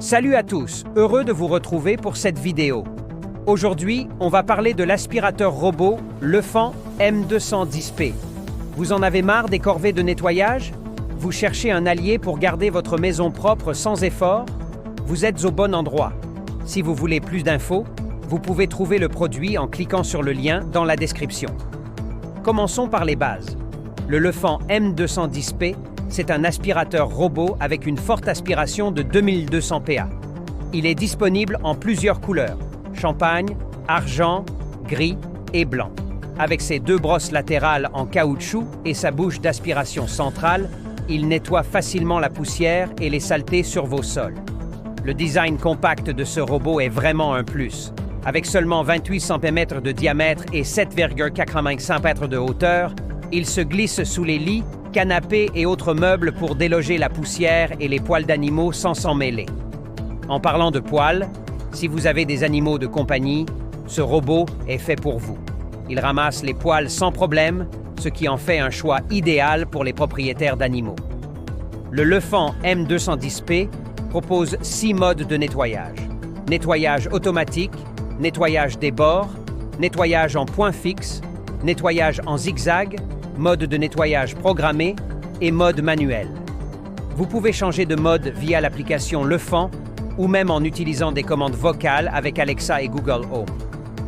Salut à tous, heureux de vous retrouver pour cette vidéo. Aujourd'hui, on va parler de l'aspirateur robot Lefant M210P. Vous en avez marre des corvées de nettoyage? Vous cherchez un allié pour garder votre maison propre sans effort? Vous êtes au bon endroit. Si vous voulez plus d'infos, vous pouvez trouver le produit en cliquant sur le lien dans la description. Commençons par les bases. Le Lefant M210P, c'est un aspirateur robot avec une forte aspiration de 2200 PA. Il est disponible en plusieurs couleurs, champagne, argent, gris et blanc. Avec ses deux brosses latérales en caoutchouc et sa bouche d'aspiration centrale, il nettoie facilement la poussière et les saletés sur vos sols. Le design compact de ce robot est vraiment un plus. Avec seulement 28 cm de diamètre et 7,85 cm de hauteur, il se glisse sous les lits, canapés et autres meubles pour déloger la poussière et les poils d'animaux sans s'en mêler. En parlant de poils, si vous avez des animaux de compagnie, ce robot est fait pour vous. Il ramasse les poils sans problème, ce qui en fait un choix idéal pour les propriétaires d'animaux. Le Lefant M210P propose 6 modes de nettoyage. Nettoyage automatique, nettoyage des bords, nettoyage en point fixe, nettoyage en zigzag, mode de nettoyage programmé et mode manuel. Vous pouvez changer de mode via l'application Lefant ou même en utilisant des commandes vocales avec Alexa et Google Home.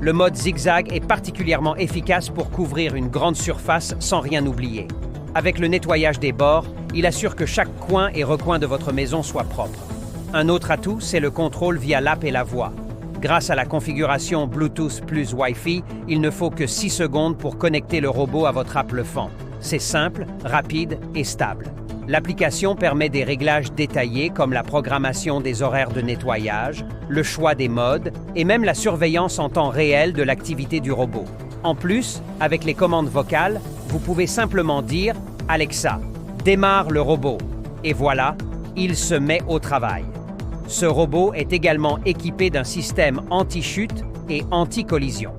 Le mode zigzag est particulièrement efficace pour couvrir une grande surface sans rien oublier. Avec le nettoyage des bords, il assure que chaque coin et recoin de votre maison soit propre. Un autre atout, c'est le contrôle via l'app et la voix. Grâce à la configuration Bluetooth plus Wi-Fi, il ne faut que 6 secondes pour connecter le robot à votre app Lefant. C'est simple, rapide et stable. L'application permet des réglages détaillés comme la programmation des horaires de nettoyage, le choix des modes et même la surveillance en temps réel de l'activité du robot. En plus, avec les commandes vocales, vous pouvez simplement dire « Alexa, démarre le robot » et voilà, il se met au travail. Ce robot est également équipé d'un système anti-chute et anti-collision.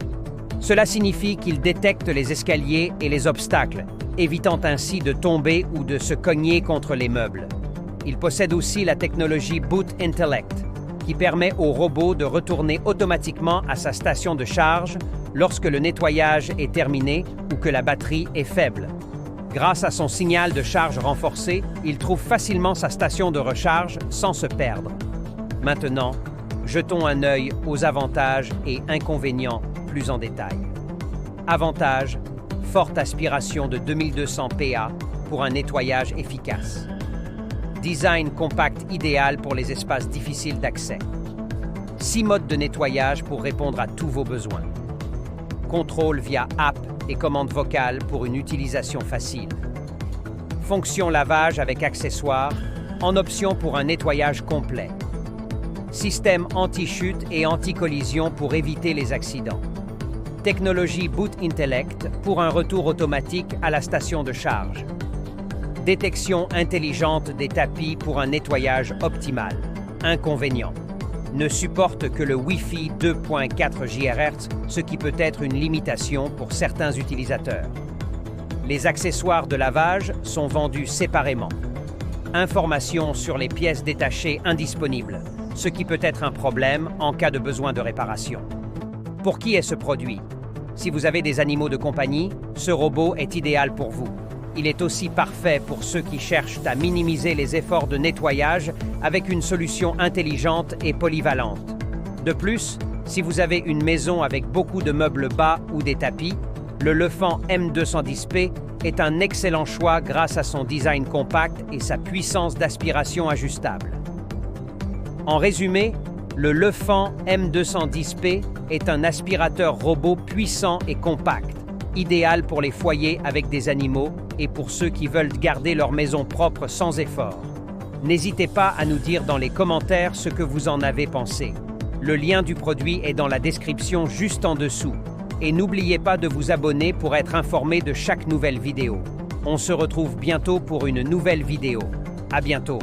Cela signifie qu'il détecte les escaliers et les obstacles, évitant ainsi de tomber ou de se cogner contre les meubles. Il possède aussi la technologie Boot Intellect, qui permet au robot de retourner automatiquement à sa station de charge lorsque le nettoyage est terminé ou que la batterie est faible. Grâce à son signal de charge renforcé, il trouve facilement sa station de recharge sans se perdre. Maintenant, jetons un œil aux avantages et inconvénients plus en détail. Avantages: forte aspiration de 2200 PA pour un nettoyage efficace. Design compact idéal pour les espaces difficiles d'accès. 6 modes de nettoyage pour répondre à tous vos besoins. Contrôle via app et commande vocale pour une utilisation facile. Fonction lavage avec accessoires, en option pour un nettoyage complet. Système anti-chute et anti-collision pour éviter les accidents. Technologie Boot Intellect pour un retour automatique à la station de charge. Détection intelligente des tapis pour un nettoyage optimal. Inconvénient: ne supporte que le Wi-Fi 2.4 GHz, ce qui peut être une limitation pour certains utilisateurs. Les accessoires de lavage sont vendus séparément. Informations sur les pièces détachées indisponibles, ce qui peut être un problème en cas de besoin de réparation. Pour qui est ce produit? Si vous avez des animaux de compagnie, ce robot est idéal pour vous. Il est aussi parfait pour ceux qui cherchent à minimiser les efforts de nettoyage avec une solution intelligente et polyvalente. De plus, si vous avez une maison avec beaucoup de meubles bas ou des tapis, le Lefant M210P est un excellent choix grâce à son design compact et sa puissance d'aspiration ajustable. En résumé, le Lefant M210P est un aspirateur robot puissant et compact, idéal pour les foyers avec des animaux et pour ceux qui veulent garder leur maison propre sans effort. N'hésitez pas à nous dire dans les commentaires ce que vous en avez pensé. Le lien du produit est dans la description juste en dessous. Et n'oubliez pas de vous abonner pour être informé de chaque nouvelle vidéo. On se retrouve bientôt pour une nouvelle vidéo. À bientôt.